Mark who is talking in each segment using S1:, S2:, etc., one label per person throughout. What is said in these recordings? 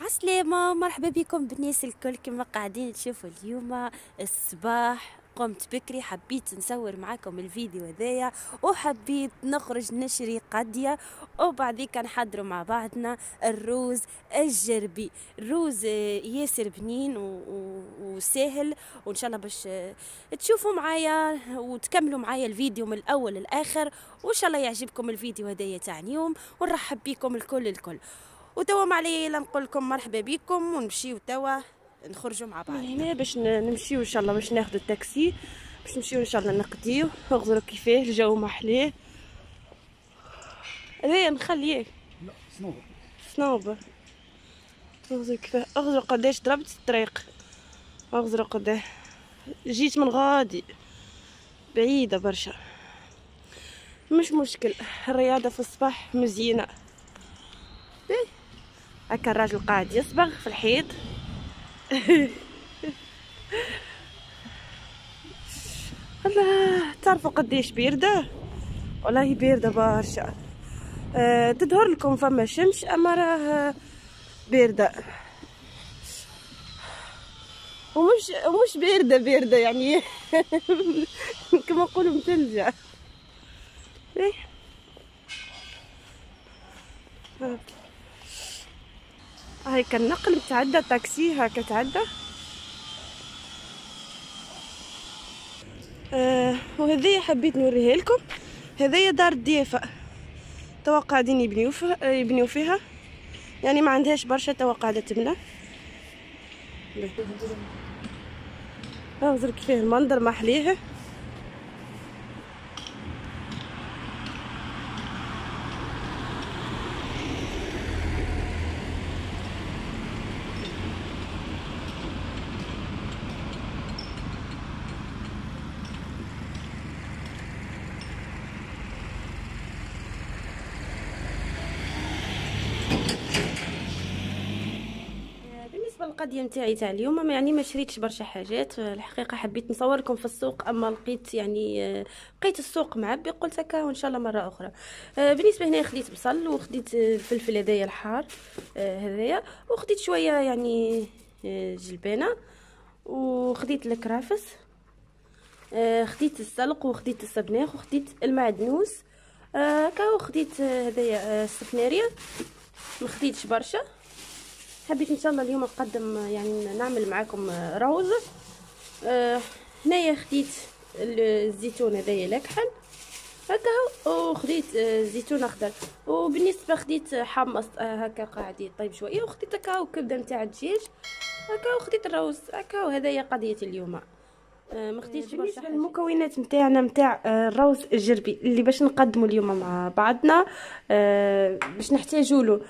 S1: عسلامة، مرحبا بكم بالناس الكل. كما قاعدين تشوفوا اليوم الصباح قمت بكري، حبيت نصور معاكم الفيديو هذايا وحبيت نخرج نشري قضية وبعديك نحضروا مع بعضنا الروز الجربي. الروز ياسر بنين وسهل، وان شاء الله باش تشوفوا معايا وتكملوا معايا الفيديو من الاول للاخر، وان شاء الله يعجبكم الفيديو هذايا تاع اليوم، ونرحب بكم الكل. وتوا ما علي الا نقول لكم مرحبا بكم ونمشيو توا نخرجوا مع بعض. هنا باش نمشيو ان شاء الله، باش ناخذ التاكسي باش نمشيو ان شاء الله نقضيو. اغزروا كيفاه الجو محليه. هذايا نخليه
S2: لا صنوبر
S1: صنوبر. اغزروا كيفاه، اغزروا قداش ضربت الطريق، اغزروا قداه جيت من غادي بعيده برشا، مش مشكل. الرياضه في الصباح مزيانه. هكا الراجل قاعد يصبغ في الحيط. الله، تعرفوا قديش بارده؟ والله بارده برشا. تظهر لكم فما شمس اما راه بارده، ومش بارده يعني. كما نقولوا متلجه. هاي النقل متعدى، تاكسي هاكا تعدى. وهذه حبيت نوريها لكم. هذه دار الضيافة، توا قاعدين يبنيو فيها، يعني ما عندهاش برشا، توا قاعدة تبنى. انظر كيفاه المنظر محليها. بالنسبه للقضيه نتاعي تاع اليوم، يعني ما شريتش برشا حاجات الحقيقه. حبيت نصور لكم في السوق، اما لقيت السوق معبي، قلت هكا وان شاء الله مره اخرى. بالنسبه هنا خديت بصل، وخديت الفلفل هذايا الحار هذايا، وخديت شويه يعني جلبانه، وخديت الكرافس، خديت السلق، وخديت السبناخ، وخديت المعدنوس هكا، وخديت هذايا السفناريه. ما خديتش برشا. حبيت ان شاء الله اليوم نقدم يعني نعمل معاكم روز. هنايا خديت الزيتون هذايا لكحل هكا، وخديت زيتون اخضر، وبالنسبه خديت حمص هكا قاعد يطيب شويه، وخديت هكا وكبده نتاع الدجاج هكا، وخديت الروز هكا. وهذايا قضيه اليوم. ما خديتش برشا حاجه. المكونات نتاعنا نتاع الروز الجربي اللي باش نقدمه اليوم مع بعضنا، باش نحتاجوا له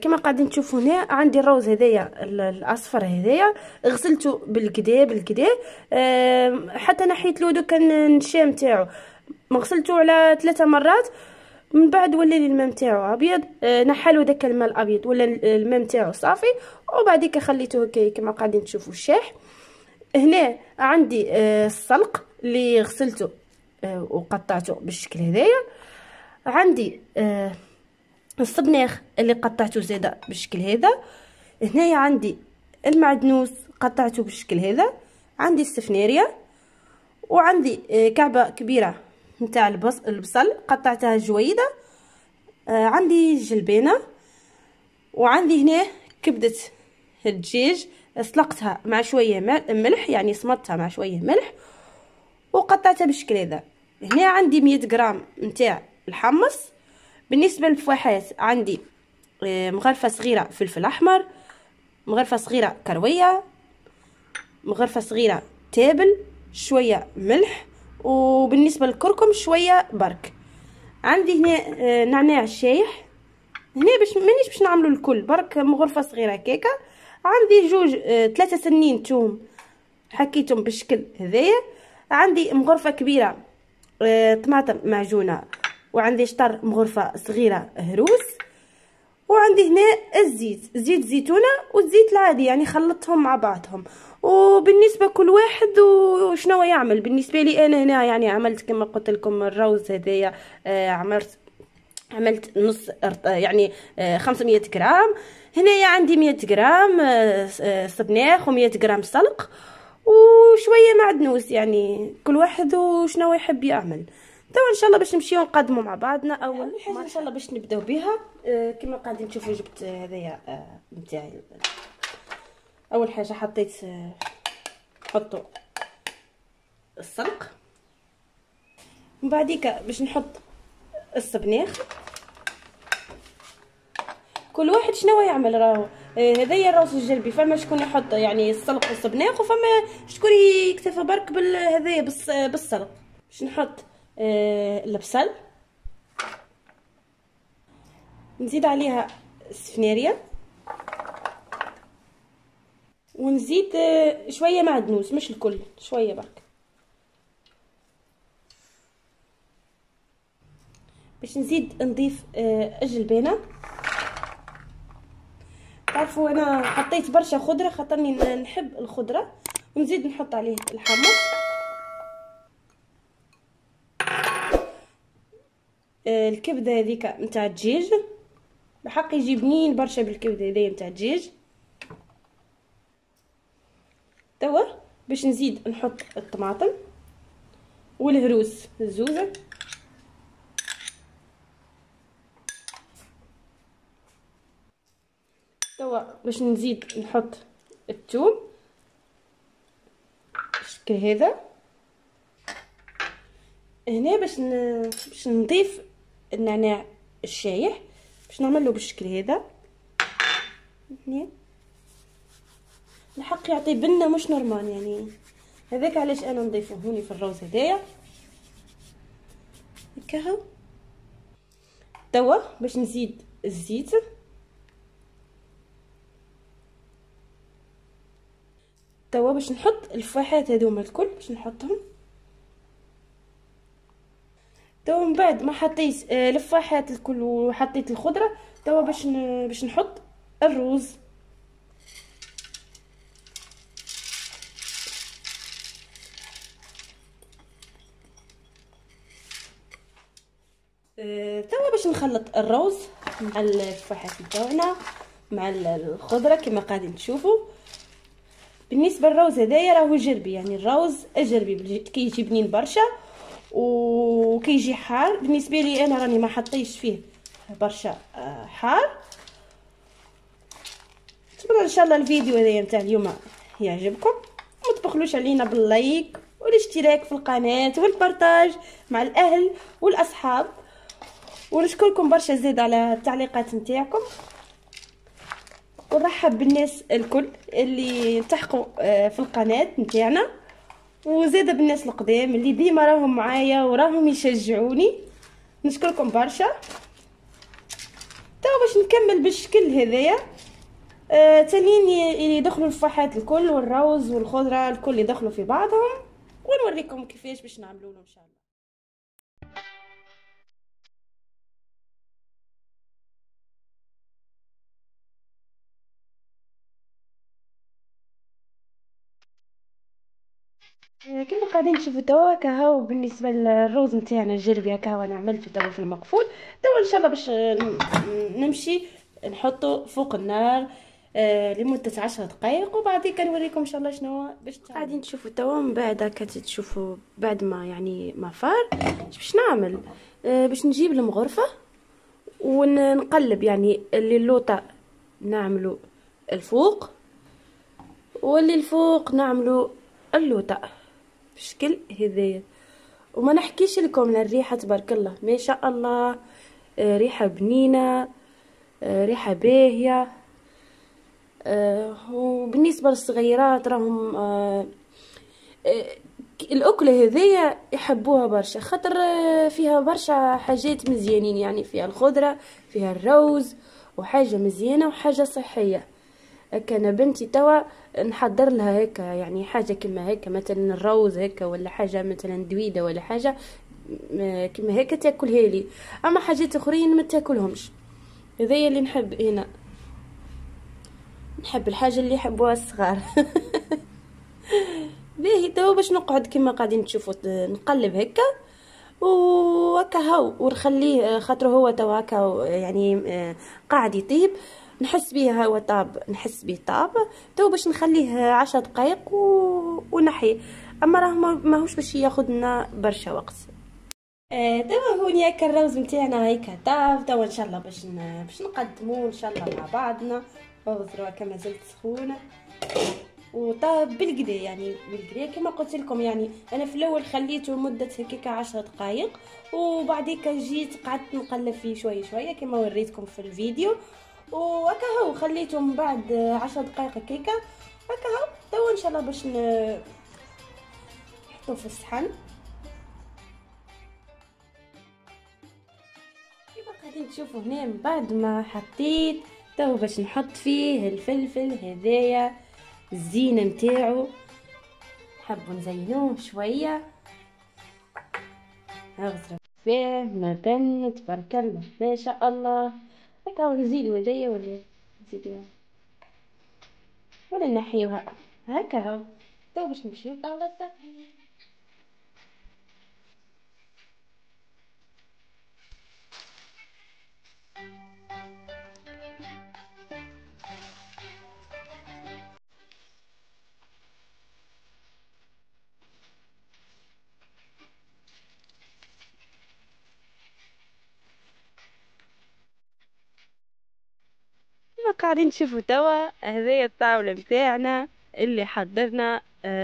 S1: كما قاعدين تشوفوا هنا. عندي الروز هذايا الاصفر هذايا، غسلته بالكدا حتى نحيت له دوك النشام تاعو، غسلته على 3 مرات. من بعد ولا الماء نتاعو ابيض، نحالو داك الماء الابيض ولا الماء نتاعو صافي، وبعديك خليته هكا كما قاعدين تشوفوا الشاح. هنا عندي السلق اللي غسلته وقطعته بالشكل هذايا. عندي السبناخ اللي قطعته زاده بالشكل هذا. هنايا عندي المعدنوس قطعته بالشكل هذا. عندي السفناريه، وعندي كعبه كبيره نتاع البصل قطعتها جويده. عندي الجلبانه، وعندي هنا كبده الدجاج سلقتها مع شويه ملح، يعني صمتها مع شويه ملح وقطعتها بالشكل هذا. هنا عندي 100 غرام نتاع الحمص. بالنسبه للفواحات عندي مغرفه صغيره فلفل احمر، مغرفه صغيره كرويه، مغرفه صغيره تابل، شويه ملح، وبالنسبه للكركم شويه برك. عندي هنا نعناع الشايح. هنا مانيش باش نعملوا الكل، برك مغرفه صغيره كيكه. عندي 3 سنين توم حكيتهم بالشكل هذايا. عندي مغرفه كبيره طماطم معجونه، وعندي شطر مغرفه صغيره هروس. وعندي هنا زيت زيتونه والزيت العادي، يعني خلطتهم مع بعضهم. وبالنسبه كل واحد وشنو يعمل. بالنسبه لي انا هنا يعني عملت كما قلت لكم الروز هذايا، عملت نص يعني 500 غرام. هنايا عندي 100 غرام سبناخ و100 غرام سلق وشويه معدنوس، يعني كل واحد وشنو يحب يعمل. توا ان شاء الله باش نمشيو نقدموا مع بعضنا. اول حاجه ان شاء الله باش نبداو بها كما قاعدين تشوفوا جبت هذايا نتاعي. اول حاجه حطيت نحطوا السلق، من بعديك باش نحط السبناخ. كل واحد شنو يعمل، راهو هذايا الراس الجلبي، فما شكون يحط يعني السلق والسبناخ، وفما شكون يكتفى برك هذايا بالسلق. باش نحط البصل، نزيد عليها السفناريه، ونزيد شويه معدنوس، مش الكل، شويه برك باش نزيد نضيف الجلبانه. تعرفوا انا حطيت برشا خضره خاطرني نحب الخضره، ونزيد نحط عليه الحمص، الكبده هذيك نتاع الدجاج، بحق يجي بنين برشا بالكبده هذيا نتاع الدجاج. توا باش نزيد نحط الطماطم والهروس الزوزه، توا باش نزيد نحط الثوم بالشكل هذا. هنا باش نضيف النعناع الشايح، باش نعمله بالشكل هذا. هنا الحق يعطي بنه مش نورمال، يعني هذاك علاش انا نضيفه هوني في الروز هدايا هكا. توا باش نزيد الزيت، توا باش نحط الفاحات هذوما الكل، باش نحطهم. توا من بعد ما حطيت الفاحات الكل وحطيت الخضره، توا باش نحط الروز. توا باش نخلط الروز مع الفاحات نتاعنا مع الخضره كما قاعدين تشوفوا. بالنسبه للروز هذايا راهو جربي، يعني الروز اجربي كيجي بنين برشا وكيجي حار. بالنسبه لي انا راني ما حطيتش فيه برشا حار. نتمنى ان شاء الله الفيديو هذايا نتاع اليوم يعجبكم، وما تبخلوش علينا باللايك والاشتراك في القناه والبارطاج مع الاهل والاصحاب، ونشكركم برشا زيد على التعليقات نتاعكم، ونرحب بالناس الكل اللي التحقوا في القناه نتاعنا، وزاده بالناس القدام اللي ديما راهم معايا وراهم يشجعوني. نشكركم برشا. توا باش نكمل بالشكل هذايا. تانيين يدخلوا الفاحات الكل والروز والخضره الكل يدخلوا في بعضهم، ونوريكم كيفاش باش نعملوه ان شاء الله. كما قاعدين تشوفوا توا كهو بالنسبه للروز نتاعنا الجربي هكا انا عملته توا في المقفول. توا ان شاء الله باش نمشي نحطه فوق النار لمده 10 دقائق، وبعد كده نوريكم ان شاء الله شنو باش قاعدين تشوفوا توا. من بعد هكا تشوفوا بعد ما يعني ما فار باش نعمل باش نجيب المغرفه ونقلب، يعني اللي اللوطه نعملو الفوق واللي الفوق نعملو اللوطه بشكل هذايا. وما نحكيش لكم الريحه تبارك الله ما شاء الله، ريحه بنينه، ريحه باهيه. وبالنسبه للصغيرات راهم الاكله هذيا يحبوها برشا، خاطر فيها برشا حاجات مزيانين، يعني فيها الخضره فيها الروز وحاجه مزيانه وحاجه صحيه. كان بنتي توا نحضر لها هيك يعني حاجه كما هيك، مثلا الروز هيك ولا حاجه مثلا دويده ولا حاجه كما هيك تاكلها لي، اما حاجات اخرين ما تاكلهمش. هذايا اللي نحب هنا، نحب الحاجه اللي يحبوها الصغار. باهي توا باش نقعد كما قاعدين تشوفوا نقلب هكا وهكا هاو ونخليه، خاطر هو توا هكا يعني قاعد يطيب. نحس بيه هو طاب، نحس بيه طاب تو باش نخليه 10 دقائق ونحيه. اما راه ماهوش باش ياخذ لنا برشا وقت. توا هوني هكا الروز نتاعنا هيك طاب. توا ان شاء الله باش نقدموه ان شاء الله مع بعضنا. انظروا كما زلت سخونه وطاب بالقدا، يعني بالقدا كما قلت لكم. يعني انا في الاول خليته لمده هكاك 10 دقائق، وبعديك جيت قعدت نقلب فيه شويه شويه كما وريتكم في الفيديو، وهكا هو خليته من بعد 10 دقائق هكاك. هكا هو توا ان شاء الله باش نحطوه في الصحن. كيما قاعدين تشوفوا هنا من بعد ما حطيت تو باش نحط فيه الفلفل هذايا الزينه نتاعو. نحبوا نزينوه شويه. اغزر فيه مثلا تبارك الله ما شاء الله. هكا نزيدو هدايا ولا نزيدوها ولا نحيوها. هكا هو تو باش نمشيو على الطهي. كما قاعدين تشوفوا توا هذه الطاولة متاعنا اللي حضرنا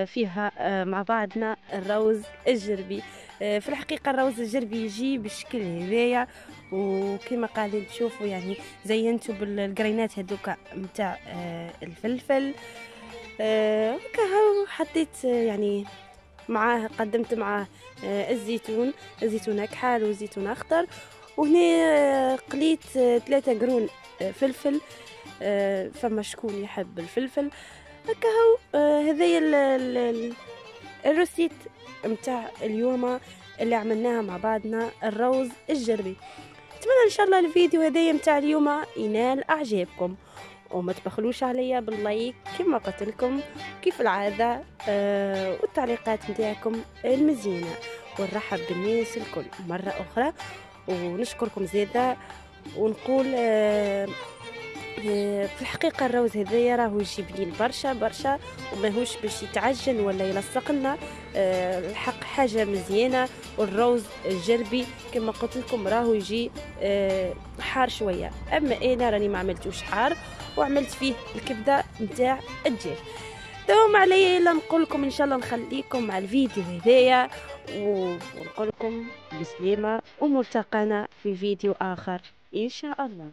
S1: فيها مع بعضنا الروز الجربي. في الحقيقة الروز الجربي يجي بالشكل هذايا، وكما قاعدين تشوفوا يعني زينته بالقرينات هذوك متاع الفلفل. هكا هو حطيت يعني معاه، قدمت معاه الزيتون كحال وزيتون اخضر. وهنا قليت 3 قرون فلفل. فما شكون يحب الفلفل. هكا هو هذايا الروسيت متاع اليوم اللي عملناها مع بعضنا الروز الجربي. اتمنى ان شاء الله الفيديو هذايا متاع اليوم ينال اعجابكم، وما تبخلوش عليا باللايك كما قلت لكم كيف العاده، والتعليقات نتاعكم المزيانه. ونرحب بالناس الكل مره اخرى، ونشكركم زياده. ونقول في الحقيقه الروز هذايا راهو يجيب لي برشا برشا، وماهوش باش يتعجن ولا يلصق لنا. الحق حاجه مزيانه. والروز الجربي كما قلت لكم راهو يجي حار شويه، اما انا راني ما عملتوش حار وعملت فيه الكبده نتاع الدجاج. دوام عليا الا نقول لكم ان شاء الله نخليكم مع الفيديو هذايا، ونقول لكم بسلامه، وملتقانا في فيديو اخر ان شاء الله.